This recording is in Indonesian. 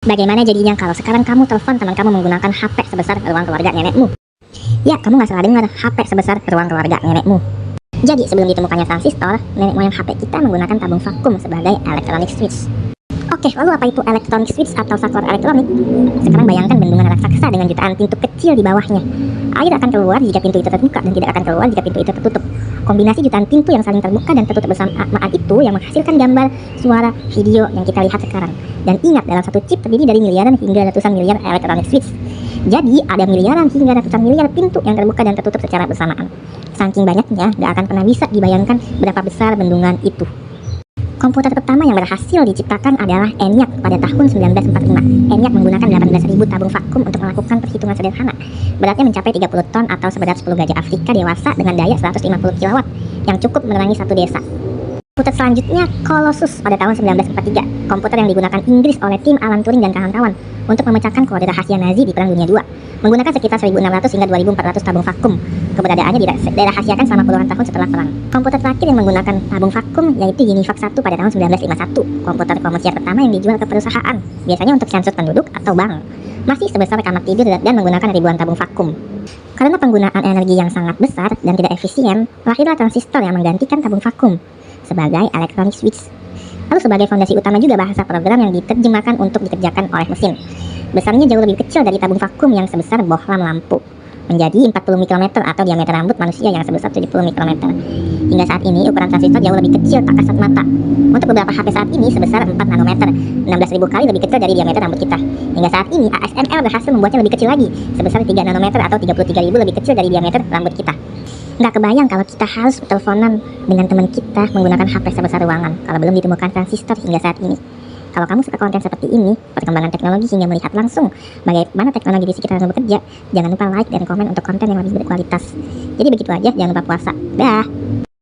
Bagaimana jadinya kalau sekarang kamu telepon teman kamu menggunakan HP sebesar ruang keluarga nenekmu? Ya, kamu nggak salah dengar, HP sebesar ruang keluarga nenekmu. Jadi, sebelum ditemukannya transistor, nenek moyang HP kita menggunakan tabung vakum sebagai electronic switch. Oke, lalu apa itu electronic switch atau saklar elektronik? Sekarang bayangkan bendungan raksasa dengan jutaan pintu kecil di bawahnya. Air akan keluar jika pintu itu terbuka dan tidak akan keluar jika pintu itu tertutup. Kombinasi jutaan pintu yang saling terbuka dan tertutup bersamaan itu yang menghasilkan gambar, suara, video yang kita lihat sekarang. Dan ingat, dalam satu chip terdiri dari miliaran hingga ratusan miliar electronic switch. Jadi, ada miliaran hingga ratusan miliar pintu yang terbuka dan tertutup secara bersamaan. Saking banyaknya, gak akan pernah bisa dibayangkan berapa besar bendungan itu. Komputer pertama yang berhasil diciptakan adalah ENIAC pada tahun 1945. ENIAC menggunakan 18.000 tabung vakum untuk melakukan perhitungan sederhana. Beratnya mencapai 30 ton atau seberat 10 gajah Afrika dewasa dengan daya 150 kW yang cukup menerangi satu desa. Komputer selanjutnya Colossus pada tahun 1943. Komputer yang digunakan Inggris oleh tim Alan Turing dan kawan-kawan untuk memecahkan kode rahasia Nazi di Perang Dunia II. Menggunakan sekitar 1.600 hingga 2.400 tabung vakum. Keberadaannya dirahasiakan selama puluhan tahun setelah perang. Komputer terakhir yang menggunakan tabung vakum yaitu Univac 1 pada tahun 1951. Komputer komersial pertama yang dijual ke perusahaan, biasanya untuk sensus penduduk atau bank. Masih sebesar kamar tidur dan menggunakan ribuan tabung vakum. Karena penggunaan energi yang sangat besar dan tidak efisien, lahirlah transistor yang menggantikan tabung vakum sebagai electronic switch. Lalu sebagai fondasi utama juga bahasa program yang diterjemahkan untuk dikerjakan oleh mesin. Besarnya jauh lebih kecil dari tabung vakum yang sebesar bohlam lampu, menjadi 40 mikrometer atau diameter rambut manusia yang sebesar 70 mikrometer. Hingga saat ini ukuran transistor jauh lebih kecil tak kasat mata. Untuk beberapa HP saat ini sebesar 4 nanometer, 16.000 kali lebih kecil dari diameter rambut kita. Hingga saat ini ASML berhasil membuatnya lebih kecil lagi, sebesar 3 nanometer atau 33.000 lebih kecil dari diameter rambut kita. Nggak kebayang kalau kita harus teleponan dengan teman kita menggunakan HP sebesar ruangan kalau belum ditemukan transistor hingga saat ini. Kalau kamu suka konten seperti ini, perkembangan teknologi hingga melihat langsung bagaimana teknologi di sekitar kamu bekerja, jangan lupa like dan komen untuk konten yang lebih berkualitas. Jadi begitu aja, jangan lupa puasa. Dah.